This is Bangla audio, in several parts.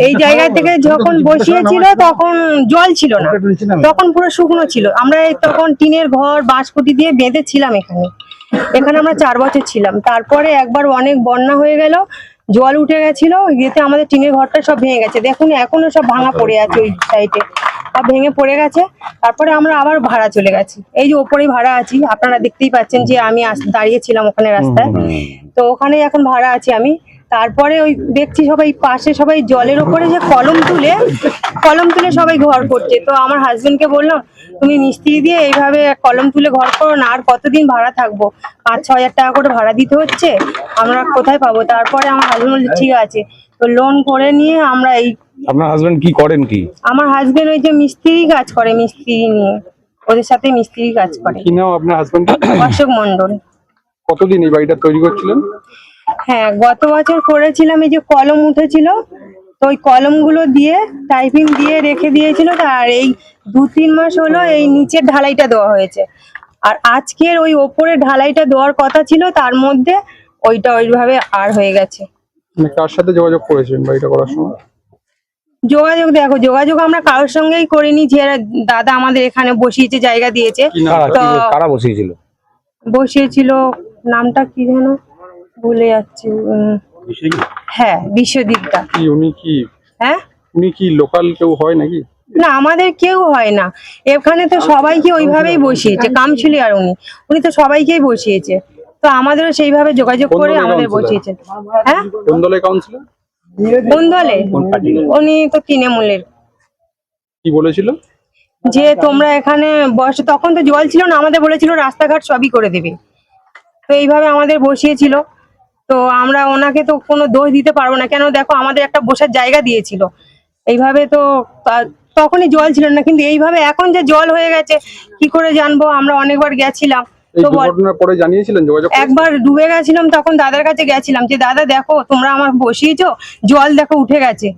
এই জায়গা থেকে যখন বসিয়েছিল তখন জল ছিল না, তখন পুরো শুকনো ছিল। আমরা তখন টিনের ঘর বাঁশকুটি দিয়ে বেঁধেছিলাম এখানে। আমরা 4 বছর ছিলাম। তারপরে একবার অনেক বন্যা হয়ে গেল, জল উঠে গেছিল, ইয়েতে আমাদের টিনের ঘরটা সব ভেঙে গেছে। দেখুন এখনো সব ভাঙা পড়ে আছে, ওই সাইডে সব ভেঙে পড়ে গেছে। তারপরে আমরা আবার ভাড়া চলে গেছি। এই যে ওপরেই ভাড়া আছি, আপনারা দেখতেই পাচ্ছেন যে আমি দাঁড়িয়েছিলাম ওখানে রাস্তায়, তো ওখানে এখন ভাড়া আছি আমি। তারপরে ওই দেখছি সবাই পাশে সবাই জলের ওপরে যে কলম তুলে সবাই ঘর করছে। তো আমার হাজবেন্ডকে বললাম, তুমি মিস্ত্রি দিয়ে এইভাবে কলম তুলে ঘর করো না, আর কতদিন ভাড়া থাকবো, 5-6 হাজার টাকা করে ভাড়া দিতে হচ্ছে, আমরা কোথায় পাবো। তারপরে আমার হাজবেন্ড বলছে ঠিক আছে, তো লোন করে নিয়ে আমরা এই। আপনার হাজবেন্ড কি করেন? কি আমার হাজবেন্ড ওই যে মিস্ত্রি কাজ করে, মিস্ত্রি নিয়ে ওদের সাথে মিস্ত্রি কাজ করে। কি নাম আপনার হাজবেন্ড? অশোক মন্ডল। কতদিন এই বাড়িটা তৈরি করছিলেন? হ্যাঁ, গত বছর করেছিলাম। এই যে কলম উঠেছিল, তো ওই কলমগুলো দিয়ে টাইপিং দিয়ে রেখে দিয়েছিল। আর এই 2-3 মাস হলো এই নিচের ঢালাইটা দেওয়া হয়েছে। আর আজকের ওই ওপরে ঢালাইটা দেওয়ার কথা ছিল, তার মধ্যে ওইটা ওইভাবে আর হয়ে গেছে। কার সাথে যোগাযোগ করেছেন বাড়িটা করার সময়? যোগাযোগ আমরা কারোর সঙ্গেই করিনি। যে দাদা আমাদের এখানে বসিয়েছে, জায়গা দিয়েছে। তো কারা বসিয়েছিল? নামটা কি যেন ভুলে যাচ্ছি। হ্যাঁ, বিশ্বজিৎ দা। হ্যাঁ, উনি কি লোকাল কেউ হয় নাকি? না, আমাদের কেউ হয় না এখানে। তো সবাইকে ওইভাবেই বসিয়েছে, কাউন্সিলর উনি তো সবাইকেই বসিয়েছে। তো আমাদেরও সেইভাবে যোগাযোগ করে আমাদের বসিয়েছে। হ্যাঁ, কোন দলের কাউন্সিলর? কোন দলে? উনি তো তৃণমূলের। কি বলেছিল? যে তোমরা এখানে বসে, তখন তো জল ছিল না, আমাদের বলেছিল রাস্তাঘাট সবই করে দেবে। তো এইভাবে আমাদের বসিয়েছিল। তো আমরা ওনাকে তো কোনো দোষ দিতে পারবো না, কেন দেখো আমাদের একটা বসার জায়গা দিয়েছিল। এইভাবে তো তখনই জল ছিল না, কিন্তু এইভাবে এখন যে জল হয়ে গেছে কি করে জানবো? আমরা অনেকবার গেছিলাম। এই দুর্ঘটনার পরে জানিয়েছিলেন যোগাযোগ? একবার ডুবে গেছিলাম, তখন দাদার কাছে গেছিলাম যে দাদা দেখো তোমরা আমার বসিয়েছো, জল দেখো উঠে গেছে,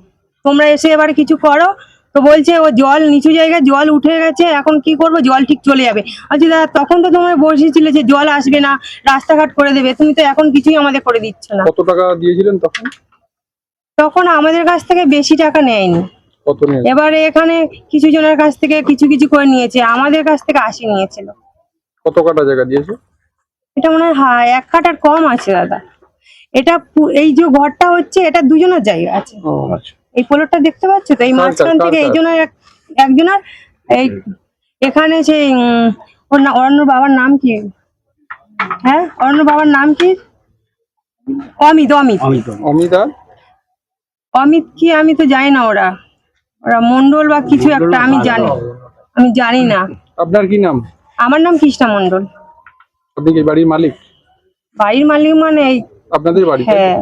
তোমরা এসে এবার কিছু করো। তো বলছে ও জল নিচু জায়গায় জল উঠে গেছে, এখন কি করবো, জল ঠিক চলে যাবে। আচ্ছা দাদা, তখন তো তোমরা বসিয়েছিলে যে জল আসবে না, রাস্তাঘাট করে দেবে, তুমি তো এখন কিছুই আমাদের করে দিচ্ছ না। কত টাকা দিয়েছিলেন তখন? তখন আমাদের কাছ থেকে বেশি টাকা নেয়নি। কত নিয়েছে? এবারে এখানে কিছু জনের কাছ থেকে কিছু কিছু করে নিয়েছে, আমাদের কাছ থেকে 80 নিয়েছিল। কত কাটা জায়গা দিয়েছে? এটা মনে হয় 1 কাঠার কম আছে দাদা। এটা এই যে ঘরটা হচ্ছে, এটা দুজনের জায়গা আছে। এই পোলরটা দেখতে পাচ্ছ তো, এই মাঝখান থেকে একজনের এই এখানে সেই অরণ্যর বাবার নাম কি? হ্যাঁ, অরণ্যর বাবার নাম কি? অমিত। অমিত কি, আমি তো জানি না। ওরা মন্ডল বা কিছু একটা, আমি জানি না। আপনার কি নাম? আমার নাম কৃষ্ণা মন্ডল। আপনি কি বাড়ির মালিক? বাড়ির মালিক মানে আপনাদের বাড়ি? হ্যাঁ।